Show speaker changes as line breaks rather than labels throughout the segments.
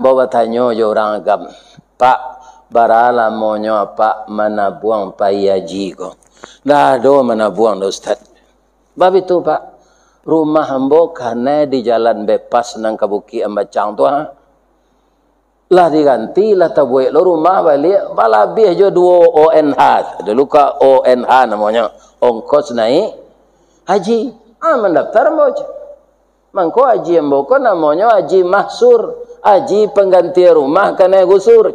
bawa tanya je orang agam. Pak, barala monyo apa mana buang pai haji ko. Dah do mana buang dah Ustaz. Bab itu Pak, rumah ambo kana di jalan bebas nang kabuki ambacang tu ha. Lah diganti lah tabuik lo rumah balik balabih je 2 ONH. Dulu ka ONH namanya, ongkos naik haji. Mendaftar ambo je. Mangko haji ambo ko namanya haji mahsur. Haji pengganti rumah kena gusur.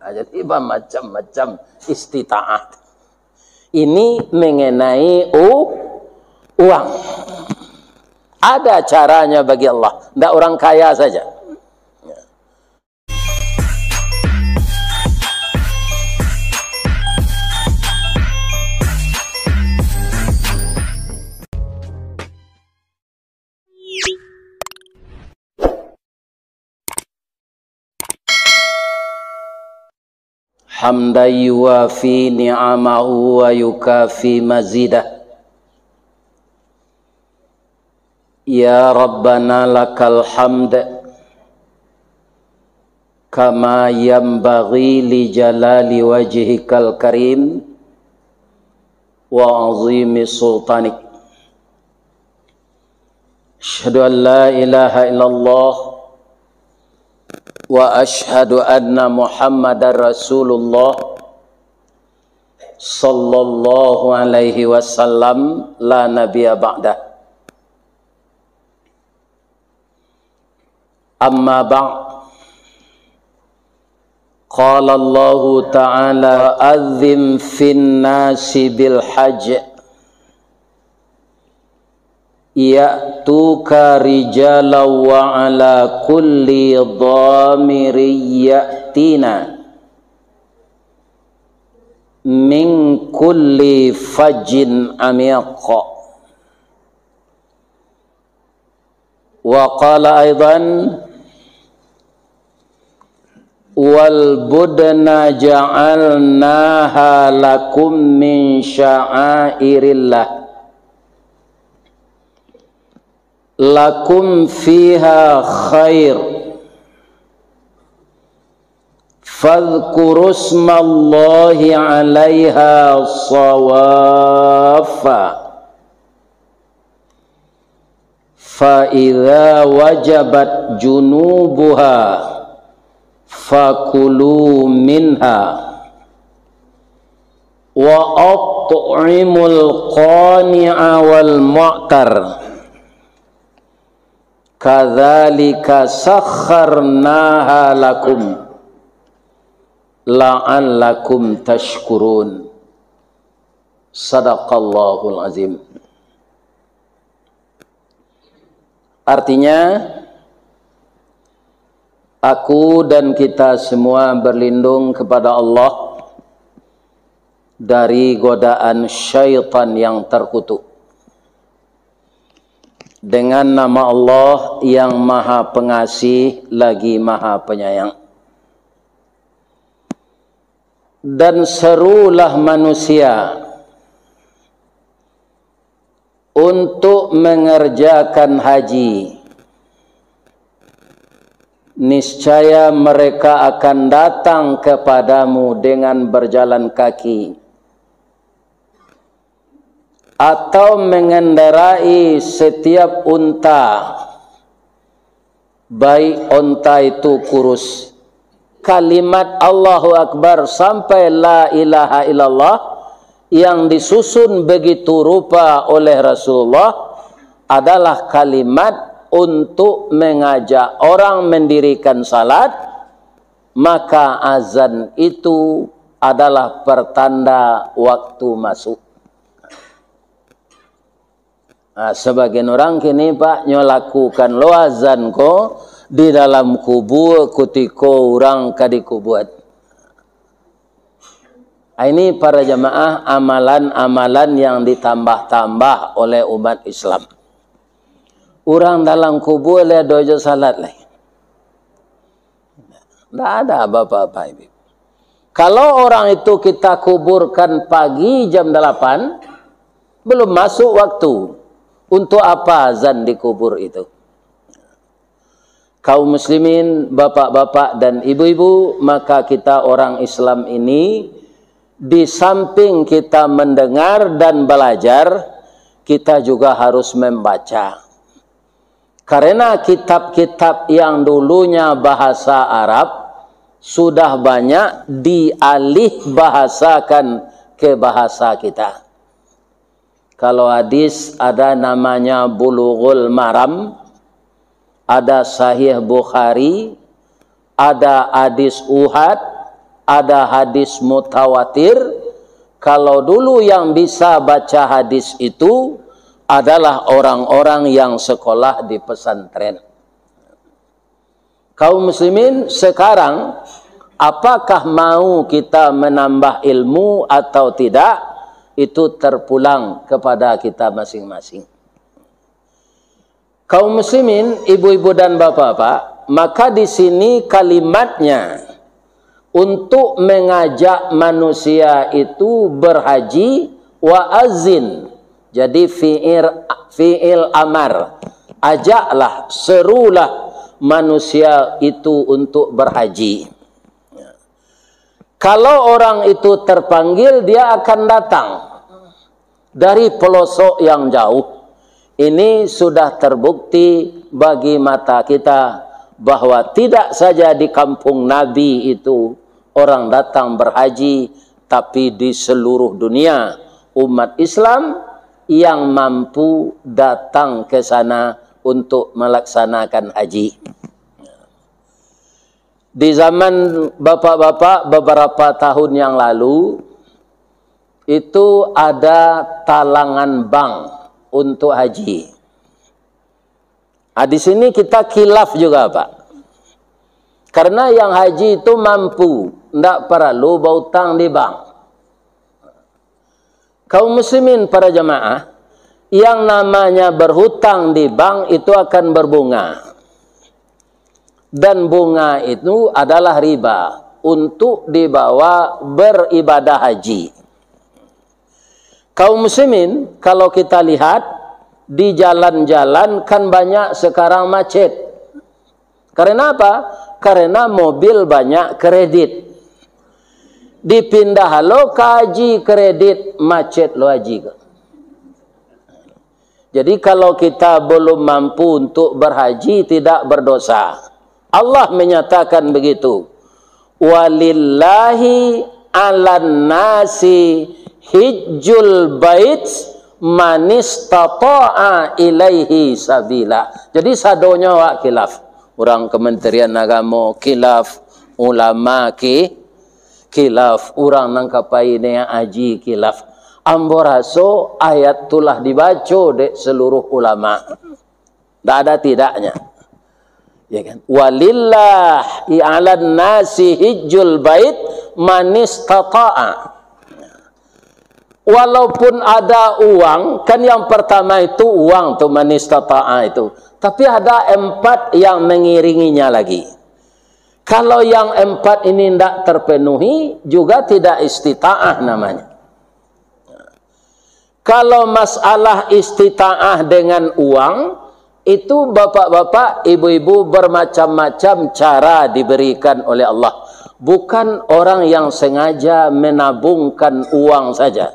Jadi macam-macam istitaat. Ini mengenai uang. Ada caranya bagi Allah. Tidak orang kaya saja. Hamdan yuwafi ni'amahu wa yukafi mazidah. Ya Rabbana lakal hamd kama yanbaghi li jalali wajhikal karim wa azimi sultanik. Asyhadu an la ilaha illallah wa ashhadu anna Muhammadar Rasulullah sallallahu alaihi wasallam la nabiyya ba'dah. Amma ba'd. Qala Allah ta'ala adzim fin nasi bil hajj ya'tuka rijalan wa ala kulli dhamiri ya'tina min kulli fajjin amiq. Wa qala aidan wal budna ja'alnaha lakum min sya'airillah lakum fiha khair fadhkuru ismallahi 'alaiha sawafa fa idza wajabat junubuha fakulu minha wa at'imul qani'a wal mu'tar kadzalika sakharnaha lakum la'allakum tashkurun. Sadaqallahul azim. Artinya, aku dan kita semua berlindung kepada Allah dari godaan syaitan yang terkutuk. Dengan nama Allah yang maha pengasih lagi maha penyayang. Dan serulah manusia untuk mengerjakan haji. Niscaya mereka akan datang kepadamu dengan berjalan kaki atau mengendarai setiap unta, baik unta itu kurus. Kalimat Allahu Akbar sampai la ilaha illallah yang disusun begitu rupa oleh Rasulullah adalah kalimat untuk mengajak orang mendirikan salat. Maka azan itu adalah pertanda waktu masuk. Sebagian orang kini Pak nyolakukan lo azan ko di dalam kubur kutiko orang kadikubuat. Ini para jamaah amalan-amalan yang ditambah-tambah oleh umat Islam. Orang dalam kubur le dojo salat lagi. Tidak ada apa-apa ini. Kalau orang itu kita kuburkan pagi jam 8, belum masuk waktu. Untuk apa azan di kubur itu? kaum muslimin, bapak-bapak dan ibu-ibu, maka kita orang Islam ini di samping kita mendengar dan belajar, kita juga harus membaca. Karena kitab-kitab yang dulunya bahasa Arab sudah banyak dialih bahasakan ke bahasa kita. Kalau hadis ada namanya Bulughul Maram, ada Sahih Bukhari, ada hadis Uhad, ada hadis mutawatir. Kalau dulu yang bisa baca hadis itu adalah orang-orang yang sekolah di pesantren. Kaum muslimin sekarang, apakah mau kita menambah ilmu atau tidak, itu terpulang kepada kita masing-masing. Kaum muslimin, ibu-ibu dan bapak-bapak, maka di sini kalimatnya untuk mengajak manusia itu berhaji wa azin. Jadi fi'il amar. Ajaklah, serulah manusia itu untuk berhaji. Kalau orang itu terpanggil, dia akan datang dari pelosok yang jauh. Ini sudah terbukti bagi mata kita bahwa tidak saja di kampung Nabi itu orang datang berhaji, tapi di seluruh dunia umat Islam yang mampu datang ke sana untuk melaksanakan haji. Di zaman bapak-bapak beberapa tahun yang lalu itu ada talangan bank untuk haji. Nah, di sini kita khilaf juga, Pak. Karena yang haji itu mampu, tidak perlu berhutang di bank. Kaum muslimin para jamaah, yang namanya berhutang di bank itu akan berbunga. Dan bunga itu adalah riba untuk dibawa beribadah haji. Kaum muslimin, kalau kita lihat di jalan-jalan kan banyak sekarang macet. Karena apa? Karena mobil banyak kredit. Dipindah lo kaji kredit, macet lo haji. Jadi kalau kita belum mampu untuk berhaji, tidak berdosa. Allah menyatakan begitu. Walillahi 'alan nasi hijjul bait man istata'a ilaihi sabila. Jadi sadonya wa khilaf. Orang Kementerian Agama khilaf, ulama khilaf, orang nangkapai ini haji khilaf. Amboraso ayat tulah dibaca de seluruh ulama. Tak ada tidaknya. Ya kan? Walillahi 'alan nasi hijjul bait man istata'a. Walaupun ada uang, kan yang pertama itu uang tuh man istata'a itu. Tapi ada 4 yang mengiringinya lagi. Kalau yang 4 ini tidak terpenuhi, juga tidak istita'ah namanya. Kalau masalah istita'ah dengan uang, itu bapak-bapak, ibu-ibu bermacam-macam cara diberikan oleh Allah. Bukan orang yang sengaja menabungkan uang saja.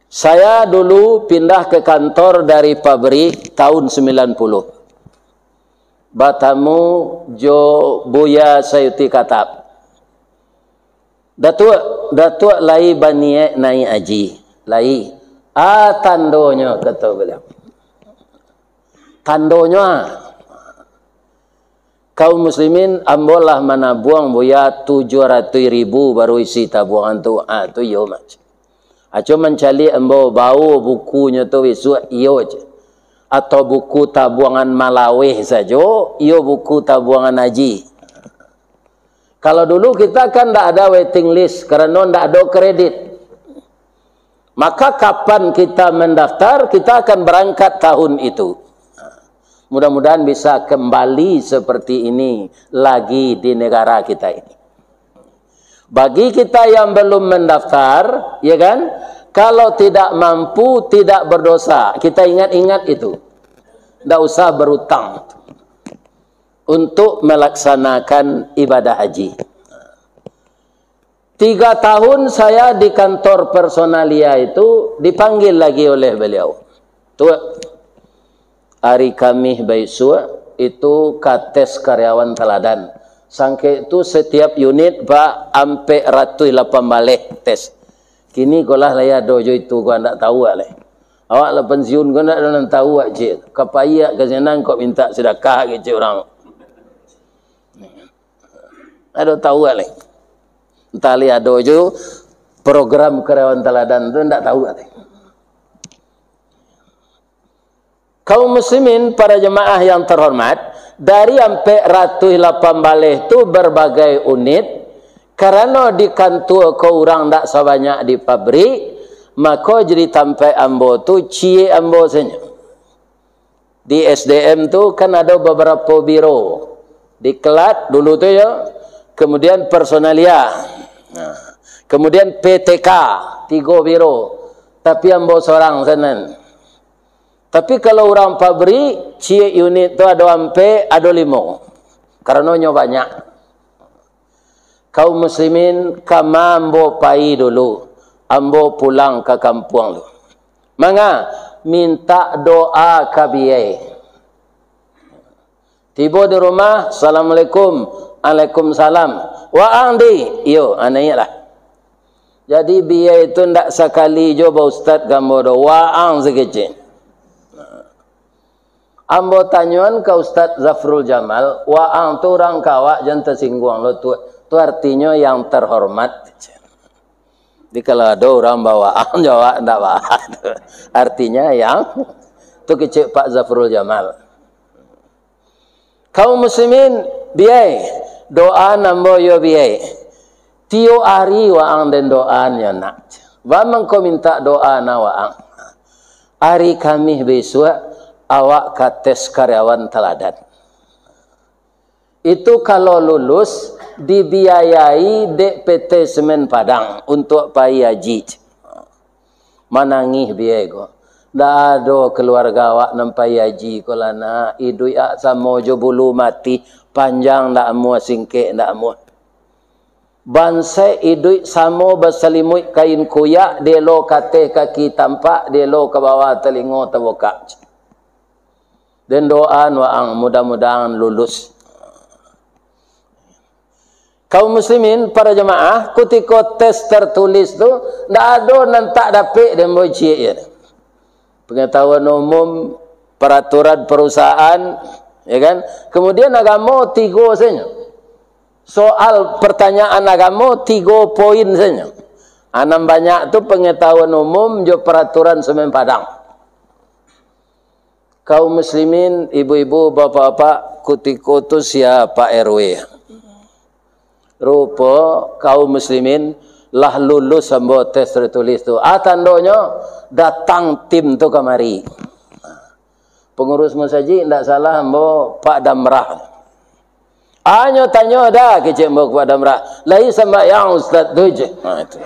Saya dulu pindah ke kantor dari pabrik tahun 90. Batamu Jo Buya Sayuti Katab. Datuk lai banie nai aji. Lai. Tandonya kata beliau. Tandonya. Kaum muslimin ambolah mana buang Buya 700.000 baru isi tabungan tu. Tu yo macam. Aco mencari embo bau bukunya tu isu iyo je. Atau buku tabungan Malawih saja, iyo buku tabungan haji. Kalau dulu kita kan tidak ada waiting list karena tidak ada kredit. Maka kapan kita mendaftar, kita akan berangkat tahun itu. Mudah-mudahan bisa kembali seperti ini lagi di negara kita ini. Bagi kita yang belum mendaftar, ya kan? Kalau tidak mampu, tidak berdosa. Kita ingat-ingat itu. Tidak usah berutang. untuk melaksanakan ibadah haji. 3 tahun saya di kantor personalia itu dipanggil lagi oleh beliau. Tua, hari Kamis besok itu kates karyawan teladan. Sangke itu setiap unit Pak ampe ratus 8 balik tes. Kini kolah laya dojo itu gua ndak tahu leh. Awak lah pensiun gua ndak tahu aje. Kapaya ke senang kok minta sedekah ke orang. Ada tahu leh. Entah lihat dojo program karyawan teladan itu ndak tahu leh. Kaum muslimin para jemaah yang terhormat, dari sampai ratus 8 balik itu berbagai unit, karena di kantor ke orang tak sebanyak di pabrik, maka jadi sampai ambo tu cie ambo saja. Di SDM tu kan ada beberapa biro. Di Kelat dulu tu ya, kemudian personalia, kemudian PTK 3 biro, tapi ambo seorang sana. Tapi kalau orang pabrik, cie unit tu ada sampai ada 5. Karenanya banyak. Kaum muslimin, kama ambo pai dulu. Ambo pulang ke kampung lu. Manga minta doa ke biaya. Tiba di rumah, Assalamualaikum. Waalaikumsalam. Wa andi. Yo, anaknya lah. Jadi biaya itu ndak sekali jo ba ustaz gambo do wa ang sekecil. Ambo tanyuan ke Ustaz Zafrul Jamal, waang tu orang kawak jangan tersinggung lo tu artinya yang terhormat. Jadi kalau ada orang bawa ang jawab ndak bawa. Artinya yang tu kecil Pak Zafrul Jamal. Kaum muslimin biai doa nambo yo biai. Tio hari waang dan doanya nak. Bamang kau minta doa na waang. Hari Kamis besok awak kates karyawan teladan. Itu kalau lulus dibiayai DPT Semen Padang untuk pai haji. Manangih biaya go. Dah ada keluarga awak nampai haji kolana idui ak samo jo bulu mati panjang ndak mua singke ndak mua. Bansai idui samo berselimut kain kuyak delo kate kaki tampak delo ke bawah telingo terbuka. Dan doa waang mudah-mudahan lulus. Kaum muslimin para jemaah ketika tes tertulis tu ndak ada nantak dapik dan bocie ya. Pengetahuan umum, peraturan perusahaan, ya kan? Kemudian agama 3 saja. Soal pertanyaan agama 3 poin saja. Anam banyak tu pengetahuan umum jo peraturan Semen Padang. Kaum muslimin, ibu-ibu, bapak-bapak, kutiko tu siapa RW. Rupa kaum muslimin lah lulus sambo tes tertulis tu. Tandonya datang tim tu kemari. Pengurus masjid ndak salah ambo Pak Damrah. Hanya tanya dah kecik mbok Pak Damrah. Lai sembahyang Ustaz tu je. Itu.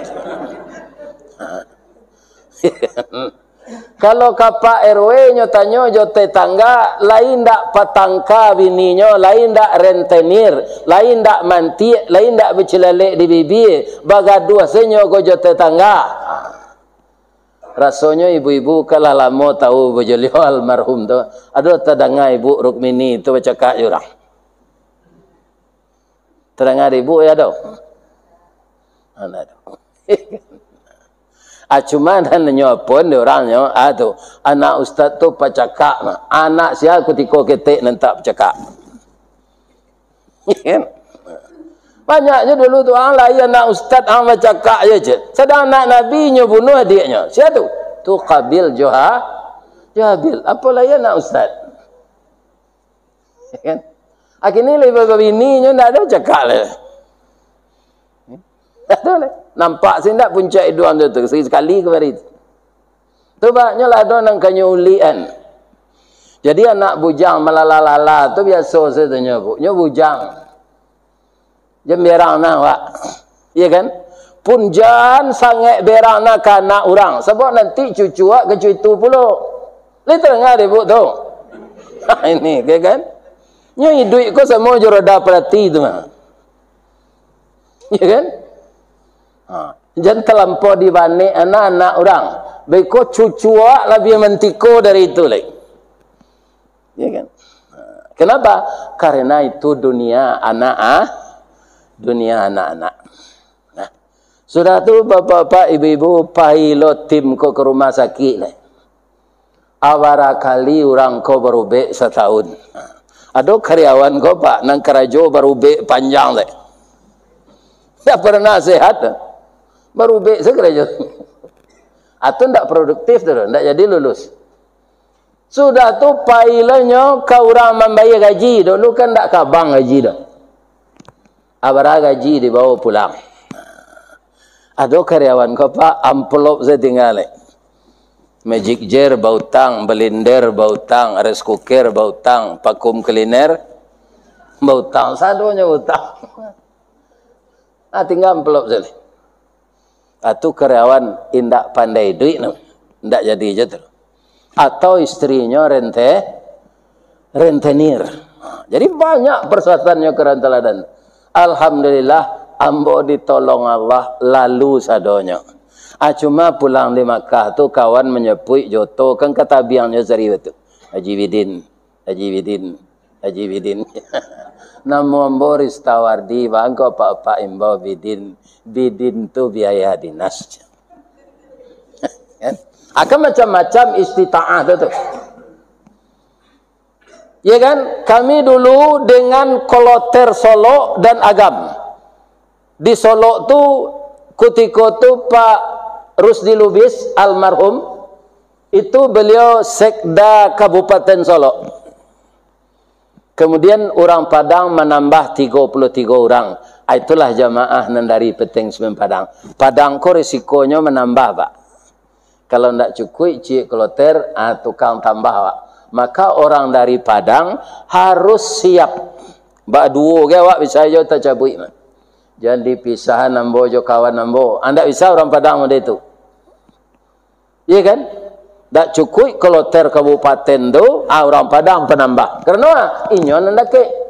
Kalau kapak RW nyo tanyo jo tetangga lain dak patangka bininya, lain dak rentenir, lain dak manti, lain dak bercelalek di bibir, bagaduh senyo go jo tetangga. Rasanya ibu-ibu kalah lama tahu bojolio almarhum tu. Ada tadanga ibu Rukmini tu bercakap jurang. Tadanga ibu ya do. Ana do. Cuma dan nyopon orangnya tu anak ustaz tu pacakak anak sia ketika ketik nentak pacakak. Banyaknya dulu tu orang lain anak ustaz orang pacakak je. Sedang anak nabi nya bunuh adiknya. Siapa tu? Tu Qabil Jabil. Apa lain anak ustaz? Kan? Akhirnya lebih bini nya ndak ada cakap le. Nampak sindak puncak iduan tu sekali kemarin. Tu banyak lah ada nang kanyulian. Jadi anak bujang malalalala tu biasa saya tanya bu, nya bujang. Jam berang na wak. Iya kan? Pun jan sangat berang na ke anak orang. Sebab nanti cucu wak ke cucu pula. Li tengah dia bu tu. Ini kan? Nyoi duit ko semua joroda perhati tu mah. Ya kan? Jangan terlampau dibanding anak-anak orang. Beko cucu lebih mentiko dari itu lagi. Ya kan? Kenapa? Karena itu dunia anak-anak. Nah, sudah tu bapak-bapak, ibu-ibu, pilot tim ko ke rumah sakit lah. Awara kali orang ko berubah setahun. Ada karyawan ko pak, nang kerajo berubah panjang lah. Tak pernah sehat. Berubah sekerajo. Atau tak produktif tu, tak jadi lulus. Sudah tu pilotnya ke orang membayar gaji. Dulu kan tak kabang gaji dah. Abara gaji dibawa pulang. Ada karyawan ko pak, amplop saya tinggal. Magic jar bautang, blender bautang, rice cooker bautang, vacuum cleaner bautang, sadonya bautang. Tinggal amplop saja. Atau karyawan indak pandai duit, indak jadi je. Atau istrinya rentenir. Jadi banyak persyaratannya keranteladan. Alhamdulillah, ambo ditolong Allah lalu sadonya. Cuma pulang di Makkah tu kawan menyepui joto kan kata biangnya seri itu. Haji Bidin. Namo ambo ristawardi bangko pak imbau Bidin tu biaya dinas. Akan macam-macam istita'ah tu. Ya kan? Kami dulu dengan Koloter Solo dan Agam. Di Solo tu ketika tu Pak Rusdi Lubis almarhum itu beliau sekda Kabupaten Solo. Kemudian orang Padang menambah 33 orang. Itulah jamaah dari Peteng Semen Padang. Padang ko risikonya menambah pak. Kalau tidak cukup cik Kloter tukang tambah pak. Maka orang dari Padang harus siap. Bak duo ke wak bisa jo tak cabui. Jangan dipisah nambo jo kawan nambo. Anda bisa orang Padang macam itu. Iya kan? Tak cukup Kloter kabupaten tu orang Padang penambah. Karena inyo nandake.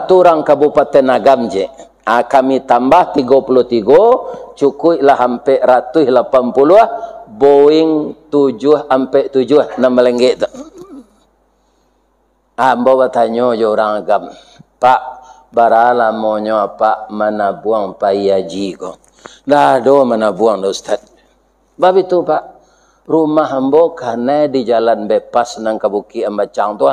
Tu orang kabupaten Agam je. Kami tambah 33, cukuplah hampir 180 Boeing 7 sampai 7 6 melenggek tu. Bawa tanya je orang Agam. Pak, barala monyo pak mana buang payaji ko. Dah do mana buang dah Ustaz. Bab itu pak, rumah hambo kana di jalan bebas nang kabuki ambacang tu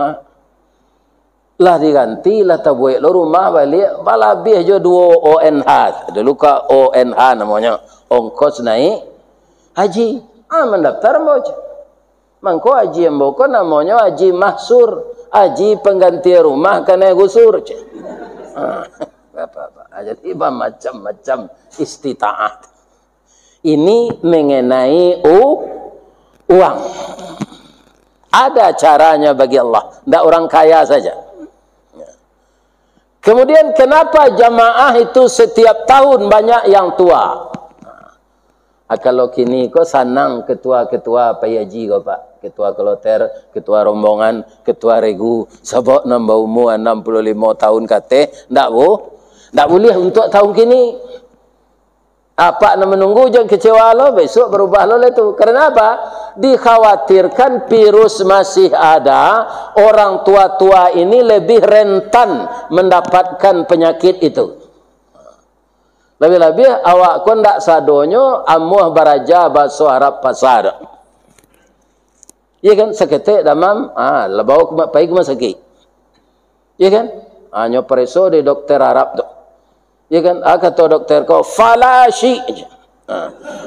lah diganti lah tabuik lo rumah balik balabih jo 2 ONH. Dulu ka ONH namanya, ongkos naik haji. Mendaftar ambo. Mangko haji ambo ko namanya haji mahsur, haji pengganti rumah kana gusur. Jadi macam-macam istita'ah. Ini mengenai uang. Ada caranya bagi Allah. Tidak orang kaya saja. Kemudian kenapa jamaah itu setiap tahun banyak yang tua? Kalau kini kok sanang ketua-ketua payaji kok pak. Ketua Kloter, ketua rombongan, ketua regu. Sebab nambah umur 65 tahun kate. Tak boleh untuk tahun kini. Apa nak menunggu jangan kecewa lo besok berubah lo itu. Karena apa? Dikhawatirkan virus masih ada, orang tua-tua ini lebih rentan mendapatkan penyakit itu. Lebih-lebih awak kon dak sadonyo amuh baraja baso harap pasar. Iya kan seketik damam, lebau pai ke sakit. Iya kan? Nyo preso di dokter Arab tu. Ya kan, kata dokter kau falashi.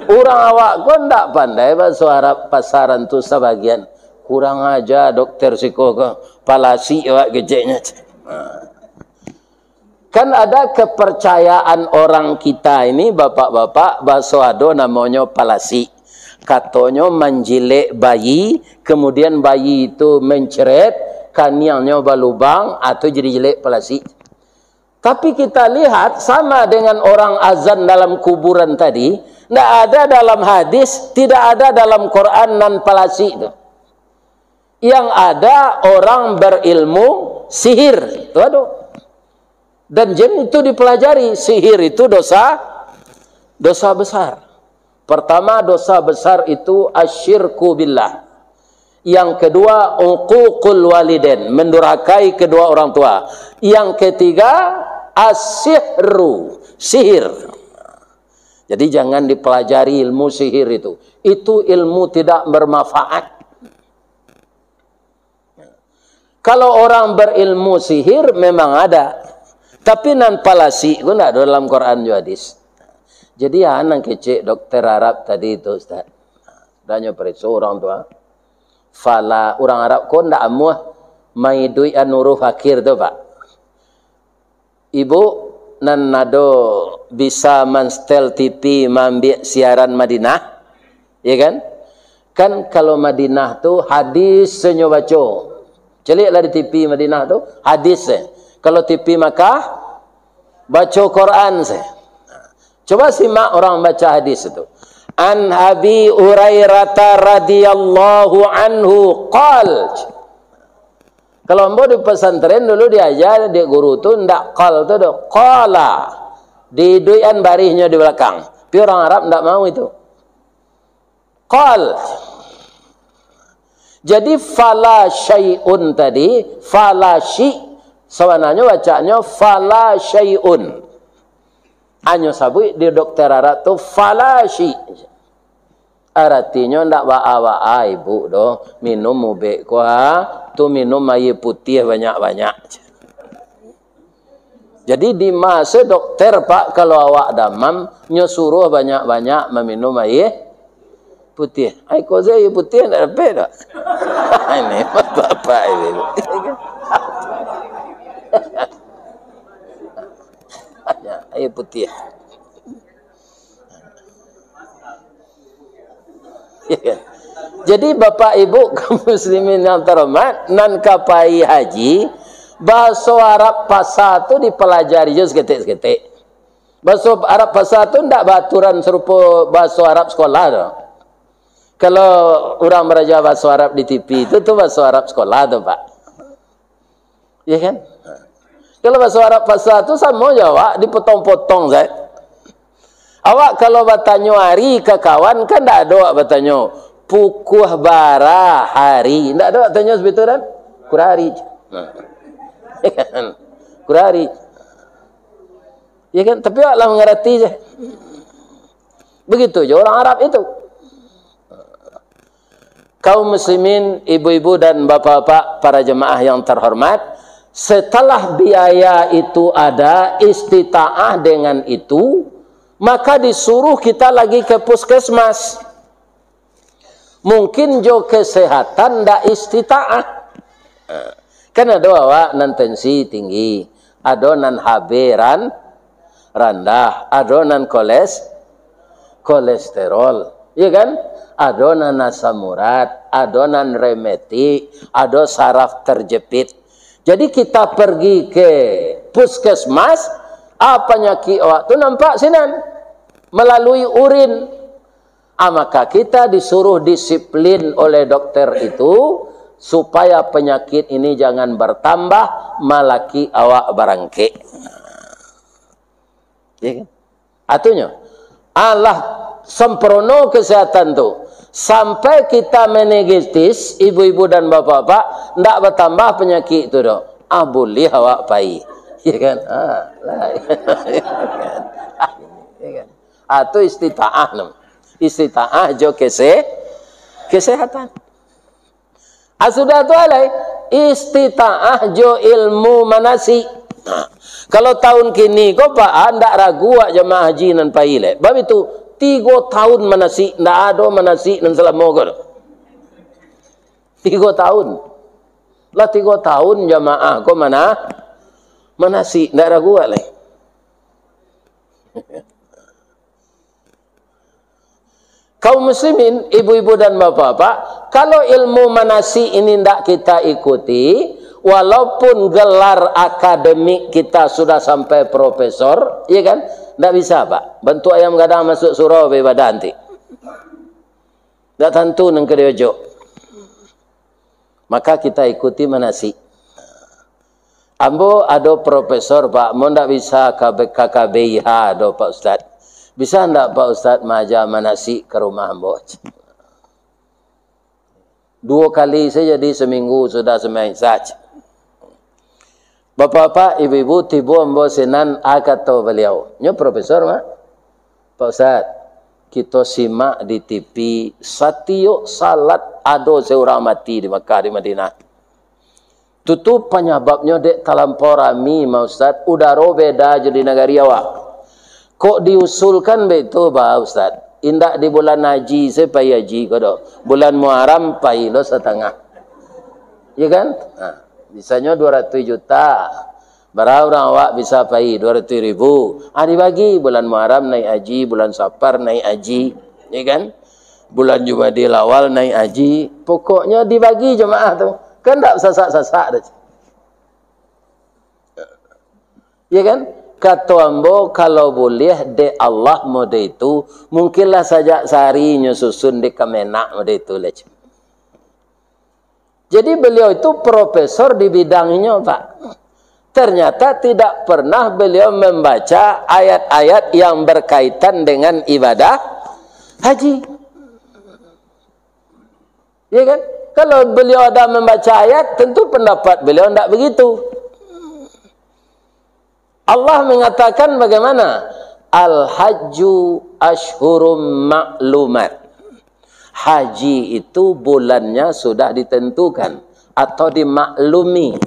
Orang awak kau tak pandai bahasa Arab pasaran tu sebagian. Kurang aja dokter siko kau falasi awak gejeknya. Kan ada kepercayaan orang kita ini bapak-bapak bahasa ado namanya falasi. Katanya menjilek bayi, kemudian bayi itu menceret, kaniangnya balubang atau jadi jelek falasi. Tapi kita lihat sama dengan orang azan dalam kuburan tadi, tidak ada dalam hadis, tidak ada dalam Quran dan palasi itu. yang ada orang berilmu sihir. Waduh. Dan jin itu dipelajari. Sihir itu dosa besar. Pertama, dosa besar itu asyirku billah. Yang kedua, uququl walidain, mendurhakai kedua orang tua. Yang ketiga, as-sihru, sihir. Jadi jangan dipelajari ilmu sihir itu. Itu ilmu tidak bermanfaat. Kalau orang berilmu sihir memang ada. Tapi nan palasi itu tidak ada dalam Quran juga hadis. Jadi ya nang kecek dokter Arab tadi itu Ustaz. Danya periksa orang tua. Fala orang Arab kok ndak amuh mai dui anuru fakir tu Pak. Ibu nan nado bisa manstel TV mambil siaran Madinah, ya kan? Kan kalau Madinah tu hadis senyo baca. Celiklah di TV Madinah tu hadis. Kalau TV Makkah baca Quran se. Coba simak orang baca hadis itu. An Abi Hurairah radhiyallahu anhu qal. Kalau mau di pesantren dulu diajar di guru tu ndak qal tu do qala. Di duian barihnya di belakang. Tapi orang Arab ndak mau itu. Qal. Jadi fala syai'un tadi, fala syi sebenarnya bacanya fala syai'un. Anyo sabui di dokter Arab tu falashi. Artinya ndak waa ibu do minum mubek kuah tu minum air putih banyak-banyak. Jadi di masa dokter Pak kalau awak damam nyo suruh banyak-banyak meminum air putih. Ai ko air putih ndak dapat dak. Ini bapak ini. Air putih. Ya. Jadi bapak ibu kaum muslimin yang terhormat, nan kapai haji, bahasa Arab pasar tu dipelajari je seketik-seketik. Bahasa Arab pasar tu ndak baturan serupa bahasa Arab sekolah tu. Kalau orang belajar bahasa Arab di TV itu tu bahasa Arab sekolah tu Pak. Ya kan? Kalau bahasa Arab pasar tu sama je awak dipotong-potong Zat. Awak kalau bertanya hari ke kawan kan tak ada awak bertanya pukul bara hari. Tak ada awak tanya seperti itu kan? Kurang hari. Kurang hari. Ya kan? Tapi awaklah mengerti je. Begitu je orang Arab itu. Kaum muslimin, ibu-ibu dan bapak-bapak, para jemaah yang terhormat, setelah biaya itu ada, istita'ah dengan itu, maka disuruh kita lagi ke puskesmas. Mungkin jo kesehatan ndak istita'ah. Kan ada awak nan tensi tinggi, ada nan HB rendah, ada nan kolesterol, ya kan? Ada nan asam urat, ada nan rematik, ada saraf terjepit. Jadi kita pergi ke puskesmas, apa penyakit awak tu nampak sinan melalui urin. Maka kita disuruh disiplin oleh dokter itu supaya penyakit ini jangan bertambah, malaki awak barangke. Ya kan? Atunya Allah sempurna kesehatan tu. Sampai kita menegitis, ibu-ibu dan bapak-bapak, ndak bertambah penyakit itu dok. Boleh awak pai, ya kan? Ya kan? Atau istita'ah, istita'ah jo kesehatan. Sudah tu alai, istita'ah jo ilmu manasi. Kalau tahun kini, kau pak ndak ragu jemaah haji nan pai le. Bab itu 3 tahun manasik, ndak ada manasik dan selama kau. 3 tahun. Lah 3 tahun jamaah kau mana? Manasik, ndak ragu lagi. Kaum muslimin, ibu-ibu dan bapak-bapak, kalau ilmu manasik ini ndak kita ikuti, walaupun gelar akademik kita sudah sampai profesor, ya kan? Tidak bisa Pak. Bentuk ayam gadang masuk surau ibadah nanti. Tak tentu nang kediojo. Maka kita ikuti manasik. Ambo ada profesor Pak, mau ndak bisa KKBIH ada Pak Ustaz. Bisa ndak Pak Ustaz maja manasik ke rumah ambo? 2 kali saja di seminggu sudah semain saja. Bapak-bapak, ibu-ibu, tibu ambo senan akato beliau. Nyo profesor mak. Pak Ustaz, kita simak di TV satio salat ado seorang mati di Makkah di Madinah. Tutup penyebabnya dek talampau rami, Pak Ustaz. Udaro beda jadi negari awak. Kok diusulkan begitu, Pak Ustaz? Indak di bulan haji, saya payah haji kodo. Bulan Muharram payah lo setengah. Ya kan? Nah, bisanya 200 juta. Berapa orang awak bisa payah 200 ribu. Dibagi bulan Muharram naik haji, bulan Safar naik haji. Ya kan? Bulan Jumadil awal naik haji. Pokoknya dibagi jemaah tu. Kan tak sasak-sasak dah. Ya kan? Kata ambo kalau boleh de Allah mode itu mungkinlah saja sehari nyusun de kemenak mode itu lah. Jadi beliau itu profesor di bidangnya Pak. Ternyata tidak pernah beliau membaca ayat-ayat yang berkaitan dengan ibadah haji. Ya kan? Kalau beliau ada membaca ayat, tentu pendapat beliau tidak begitu. Allah mengatakan bagaimana? Al-hajju ashhurum ma'lumat. Haji itu bulannya sudah ditentukan atau dimaklumi.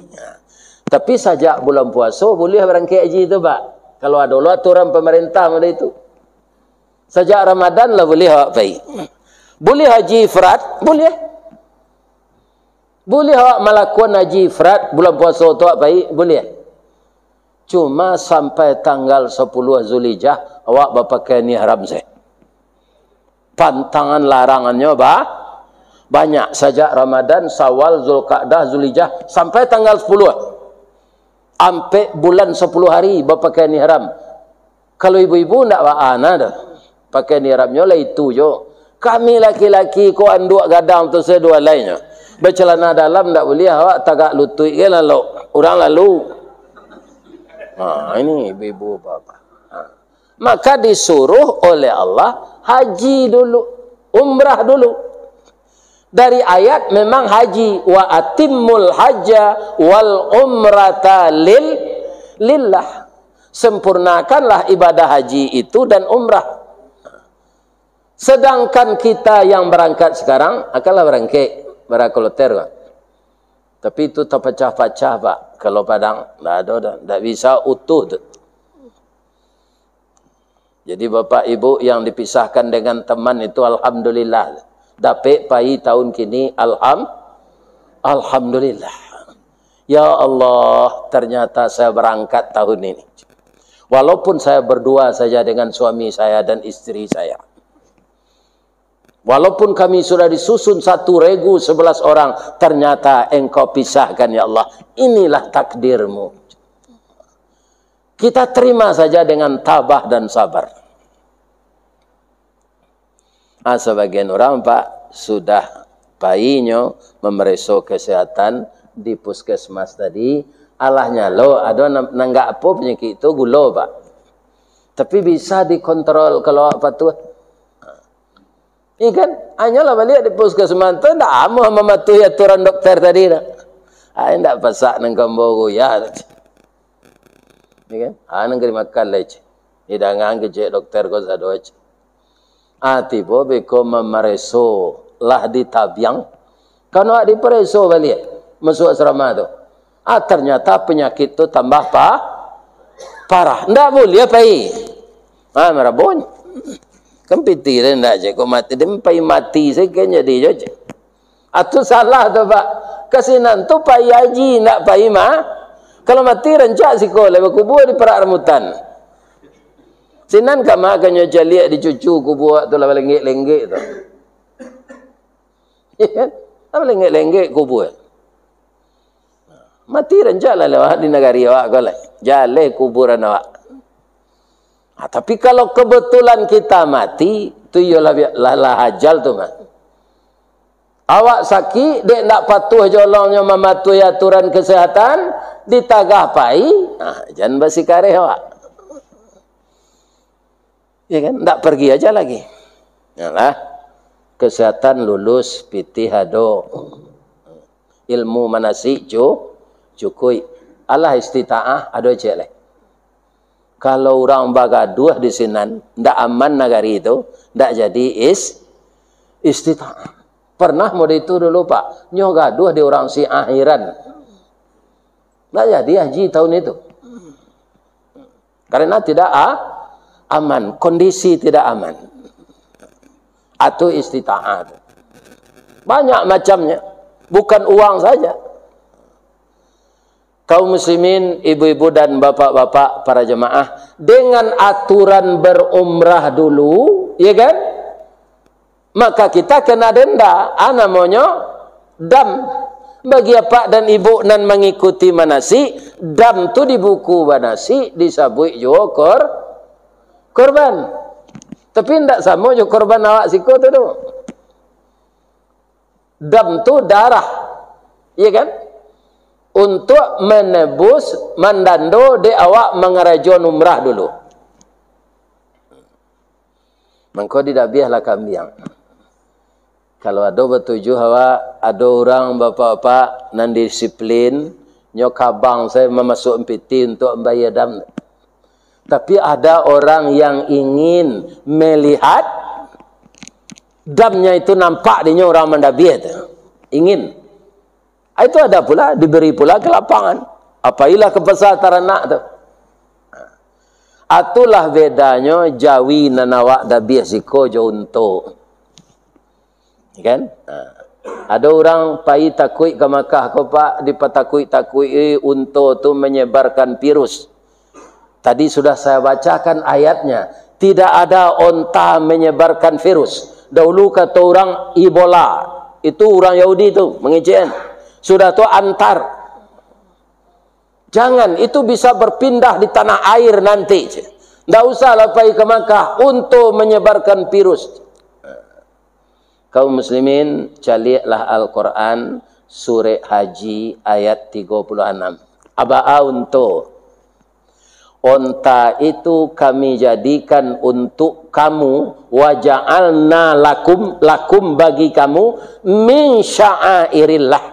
Tapi sejak bulan puasa boleh berangkat haji itu Pak. Kalau ada aturan pemerintah pada itu. Sejak Ramadan lah boleh awak pergi. Boleh haji ifrat? Boleh. Boleh awak melakukan haji ifrat bulan puasa tu awak pergi? Boleh. Cuma sampai tanggal 10 Zulhijjah awak berpakaian ihram saya. Pantangan larangannya banyak. Sejak Ramadan, Syawal, Zulqa'dah, Zulhijjah sampai tanggal 10. Sampai bulan 10 hari berpakaian ihram. Kalau ibu-ibu tidak wa'ana dah. Pakaian ihramnya lah itu jo. Kami laki-laki ko anduk gadang tu sedua lainnya. Bercelana dalam tak boleh awak tagak lutut ke lalu. Orang lalu. Ini ibu-ibu bapa. Maka disuruh oleh Allah haji dulu, umrah dulu. Dari ayat memang haji wa atimmul hajja wal umrata lillah. Sempurnakanlah ibadah haji itu dan umrah. Sedangkan kita yang berangkat sekarang akanlah berangkat berakoloter. Tapi itu terpecah-pecah Pak. Kalau Padang tak ada dah, tak bisa utuh tu. Jadi bapak ibu yang dipisahkan dengan teman itu alhamdulillah. Dapat pai tahun kini alhamdulillah. Ya Allah, ternyata saya berangkat tahun ini. Walaupun saya berdua saja dengan suami saya dan istri saya. Walaupun kami sudah disusun 1 regu 11 orang, ternyata engkau pisahkan ya Allah. Inilah takdirmu. Kita terima saja dengan tabah dan sabar. Sebagian orang Pak sudah bayinya memeriksa kesehatan di puskesmas tadi. Alahnya lo ada nanggak apa penyakit itu gula Pak. Tapi bisa dikontrol kalau apa tuh. Ini kan hanyalah balik di puskesmas tu tak amuh mematuhi aturan dokter tadi dah. Tidak pasak nang kambogo ya. Ini kan? Nang kiri makan leci. Hidangan kecik dokter kau sadoch. Tiba beko memereso lah di tabiang. Kalau ada dipereso balik masuk asrama tu. Ternyata penyakit tu tambah parah. Tidak boleh pergi. Merabun. Kempiti dia tidak je. Kau mati. Dia mati sekenya dia je. Itu salah tu Pak. Kesinan tu pergi haji. Tidak pergi kalau mati rencak siko. Lepas kubur di perak rambutan. Sinan kama akannya jaliak dicucu kubur tu lah lenggek-lenggek tu. Ya kan? Apa lenggek-lenggek kubur. Mati rencak lah lewat di negara awak kau lah. Jalih kuburan awak. Tapi kalau kebetulan kita mati, tu ialah ajal tu mah. Awak sakit, dek nak patuh jolongnya mematuhi aturan kesehatan, ditagah pai, jangan bersikarih awak. Ya kan, tak pergi aja lagi. Yalah, kesehatan lulus, pitih hado, ilmu manasik cukui. Allah istita'ah, ada cek leh. Kalau orang bagaduh di sinan, ndak aman negari itu, ndak jadi istita'ah. Pernah mode itu dulu Pak, nyoh gaduh di orang si akhiran. Nggak jadi haji tahun itu. Karena tidak aman, kondisi tidak aman. Atau istita'at. Banyak macamnya, bukan uang saja. Kaum muslimin, ibu-ibu dan bapak-bapak para jemaah, dengan aturan berumrah dulu, ya kan? Maka kita kena denda, namanya dam. Bagi bapak dan ibu nan mengikuti manasik, dam tu di buku manasik disabui juga korban. Tapi tidak sama juga korban awak siko tu tu. Dam tu darah, iya kan? Untuk menebus mandando de awak mengerajon umrah dulu. Mengko tidak biarlah kambing. Kalau ada bertujuh hawa, ada orang bapak-bapak nan disiplin, nyokabang saya memasuk empiti untuk membayar dam. Tapi ada orang yang ingin melihat damnya itu nampak dinya orang mendabit. Ingin. Itu ada pula, diberi pula ke lapangan. Apailah ke pasar taranak tu. Atulah bedanya jawi nanawak dabih siko jo untuk. Kan? Ada orang pai takui ke Makkah ko Pak, dipatakui untuk tu menyebarkan virus. Tadi sudah saya bacakan ayatnya. Tidak ada onta menyebarkan virus. Dahulu kata orang Ebola, itu orang Yahudi itu mengejek. Sudah tu antar. Jangan, itu bisa berpindah di tanah air nanti. Tidak usahlah pai ke Makkah untuk menyebarkan virus. Kaum muslimin, caliaklah Al-Quran surah Haji ayat 36. Aba'a untuk onta itu kami jadikan untuk kamu, waja'alna lakum bagi kamu min sya'airillah,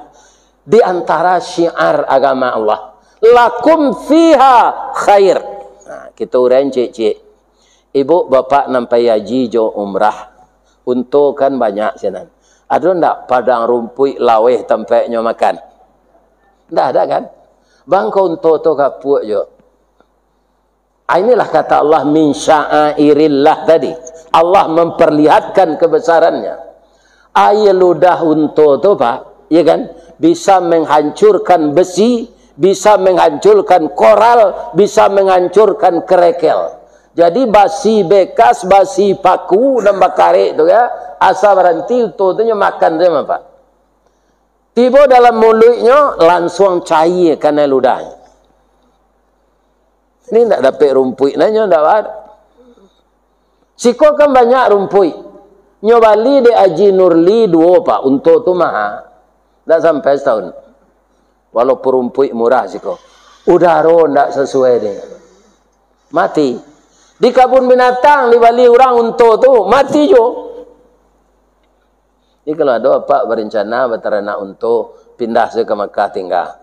di antara syiar agama Allah, lakum fiha khair. Kita urai cik-cik, ibu bapak nampai haji jo umrah, untuk kan banyak sinan. Ada ndak padang rumput laweh tempatnya makan? Ndak ada kan? Bangko untuk tu kapuk jo. Inilah kata Allah min sya'airillah tadi. Allah memperlihatkan kebesarannya. Ludah untuk tu Pak, ya kan? Bisa menghancurkan besi, bisa menghancurkan koral, bisa menghancurkan kerekel. Jadi basi bekas, basi paku dan bakare itu ya, asal berhenti itu makan sama Pak. Tiba dalam mulutnya langsung cair karena ludahnya. Ini tidak dapat rumput nanya tidak ada. Siko kan banyak rumput. Nyobali de Haji Nurli 2 Pak, untuk tu mahal. Tidak sampai setahun. Walaupun rumput murah siko. Udara tidak sesuai dengan. Mati. Di kebun binatang, di Bali orang untuk tu, mati jo. Ini kalau ada Pak berencana berternak untuk pindah ke Makkah tinggal.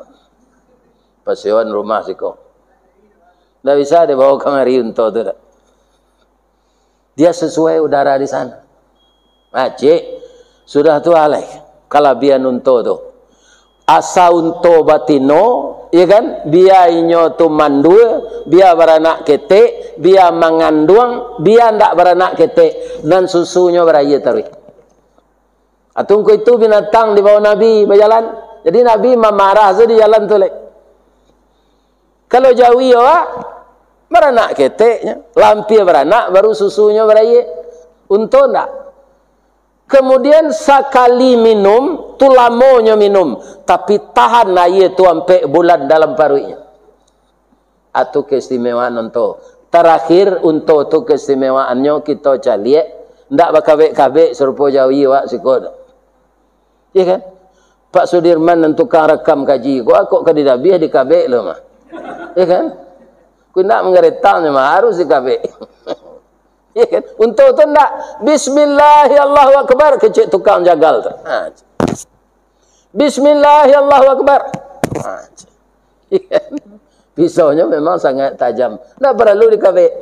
Persewan rumah siko. Tidak bisa dibawa kemari untuk tu. Dia sesuai udara di sana. Cik, sudah tu alai. Kalabian untuk tu. Asa untuk batino, ya kan? Biar inyo tu mandul, biar beranak ketek, biar mengandung, biar ndak beranak ketek, dan susunya beraya terus. Atungku itu binatang di bawah Nabi berjalan. Jadi Nabi memarah di jalan tu lek. Kalau jawi awak beranak keteknya, lampir beranak baru susunya beraya. Untuk ndak? Kemudian sekali minum, tu lamonya minum. Tapi tahan air tu sampai bulan dalam paruhnya. Atau keistimewaan untuk. Terakhir untuk tu keistimewaannya kita caliak. Tidak berkabik-kabik serupa jawi wak sikot. Ya kan? Pak Sudirman dan tukang rekam kaji kok ke dabiah di kabek lo mah. Ya kan? Ku nak mengeretangnya mah harus di kabek. Ya kan? Untuk tu nak bismillahi Allahu akbar kecik tukang jagal tu. Bismillahi Allahu akbar. Ya kan? Pisaunya memang sangat tajam. Tak perlu di kabek.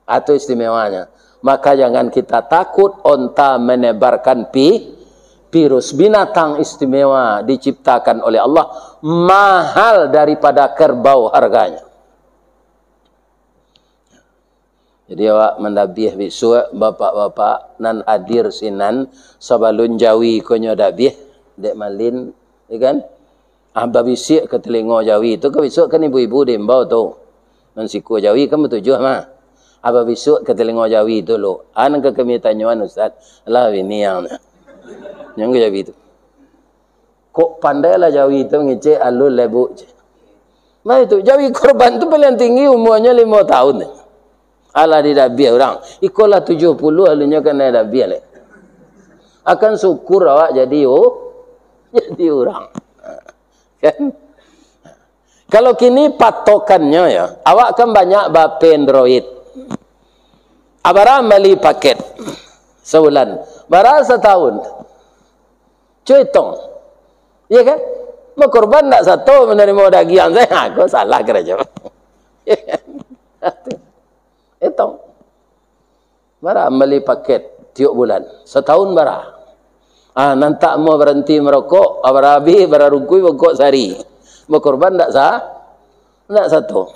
Itu istimewanya. Maka jangan kita takut onta menebarkan virus. Binatang istimewa diciptakan oleh Allah. Mahal daripada kerbau harganya. Jadi awak mendabih bisu bapak-bapak nan hadir sinan sabalun jawi konyo dabih dek malin, ya kan? Amba bisik ke telingo jawi tu ke bisuk kan ibu-ibu dembau tu. Nan siku jawi kan bertujuh mah. Aba bisuk ke telingo jawi tu lo. An ke kami tanyuan ustaz. Lah ini yang ke jawi tu. Kok pandailah jawi tu ngecek alul lebu. Nah itu jawi korban tu paling tinggi umurnya 5 tahun. Alah di dabiah orang. Ikolah 70 alunya kena dabiah le. Akan syukur awak jadi orang. Kan? Kalau kini patokannya ya, awak kan banyak bape Android. Abara beli paket sebulan, bara setahun. Cuy tong. Iya kan? Mau korban tak satu menerima dagian saya, aku salah kerja. Itu. Bara beli paket tiap bulan, setahun bara. Nanti mau berhenti merokok, abarabi, bararukui, pokok sehari. Mau korban tak sah? Tak satu.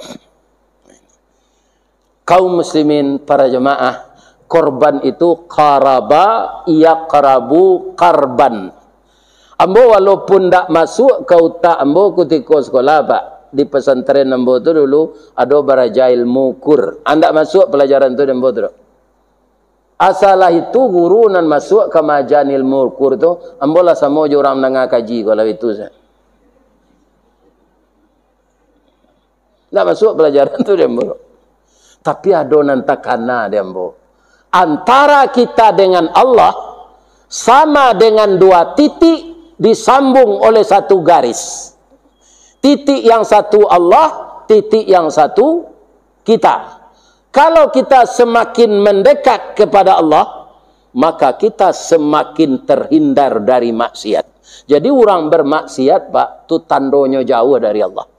Kaum muslimin para jemaah, korban itu qaraba yaqrabu qarban. Ambo walaupun tak masuk kau tak ambo ketika sekolah pak di pesantren ambo tu dulu ada barajail mukur. Anda masuk pelajaran tu ambo tu. Asalah itu guru nan masuk ke majanil mukur tu ambo lah sama je orang mendengar kaji kalau itu saya. Tak masuk pelajaran tu ambo. Tapi ada nanti kana dia ambo. Antara kita dengan Allah sama dengan dua titik disambung oleh satu garis. Titik yang satu Allah, titik yang satu kita. Kalau kita semakin mendekat kepada Allah, maka kita semakin terhindar dari maksiat. Jadi orang bermaksiat, Pak, itu tandonya jauh dari Allah.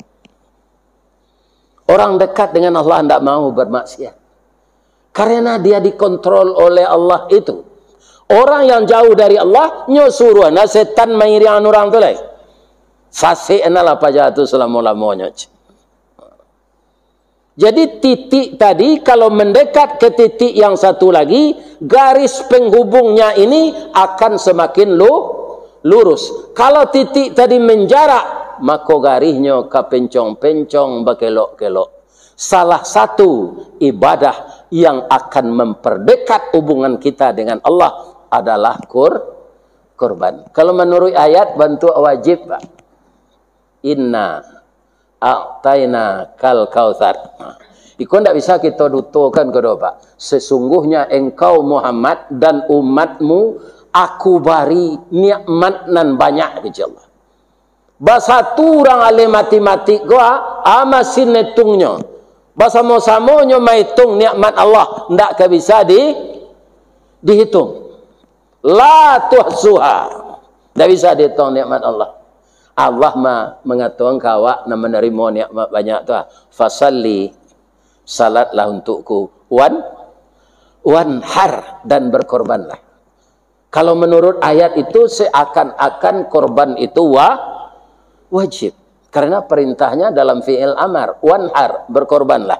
Orang dekat dengan Allah tidak mau bermaksiat. Karena dia dikontrol oleh Allah itu. Orang yang jauh dari Allah, nyuruh na setan mairian orang tu lagi. Fasih enalah pajatu selama-lamanya. Jadi titik tadi kalau mendekat ke titik yang satu lagi, garis penghubungnya ini akan semakin lurus. Kalau titik tadi menjarak, maka garisnya kepencong-pencong berkelok-kelok. Salah satu ibadah yang akan memperdekat hubungan kita dengan Allah adalah kurban. Kalau menurut ayat bantu wajib, Pak. Inna a'taina kal kautsar. Itu tidak bisa kita dutukan kedua, Pak. Sesungguhnya engkau Muhammad dan umatmu aku beri nikmat nan banyak kepada Allah. Bahasa tu orang ahli matematik gua amasin netungnya. Bahasa mau-samonya maitung nikmat Allah ndak bisa dihitung. La tuhsuha. Ndak bisa dihitung nikmat Allah. Allah mengatakan kawak nak menerima nikmat banyak tu. Fasalli salatlah untukku wanhar dan berkorbanlah. Kalau menurut ayat itu seakan-akan korban itu wajib. Karena perintahnya dalam fi'il amar. Wanhar, berkorbanlah.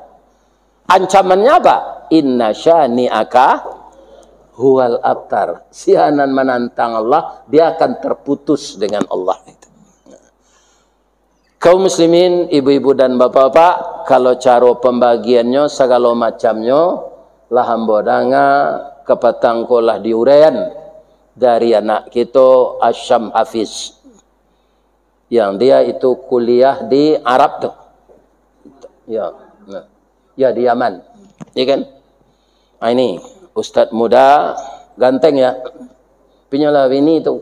Ancamannya apa? Inna syani'aka huwal abtar. Sianan menantang Allah, dia akan terputus dengan Allah. Kaum muslimin, ibu-ibu dan bapak-bapak, kalau cara pembagiannya segala macamnya, lah hambodanga kepatangkolah diurean dari anak kita Asyam Hafiz. Yang dia itu kuliah di Arab tuh. Ya, ya di Yaman. Ya kan? Ini Ustadz muda, ganteng ya. Pinyalah ini itu.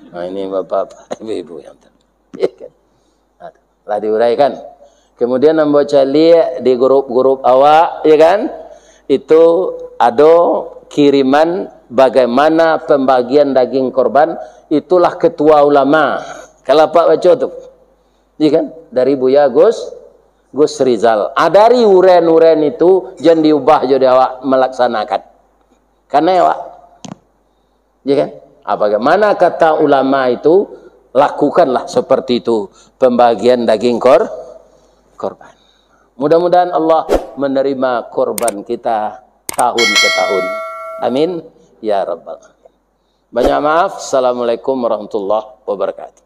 Nah, ini bapak-bapak, ibu-ibu yang ya kan? Nah, lah diuraikan. Kemudian membaca lihat di grup-grup awak, ya kan? Itu ada kiriman bagaimana pembagian daging korban. Itulah ketua ulama. Kalau Pak baca tuh, ya kan? Dari Buya Gus Rizal. Dari uren-uren itu jangan diubah jadi awak melaksanakan. Karena awak, ya kan? Bagaimana kata ulama itu, lakukanlah seperti itu pembagian daging korban. Mudah-mudahan Allah menerima korban kita tahun ke tahun. Amin ya rabbal alamin. Banyak maaf. Assalamualaikum warahmatullahi wabarakatuh.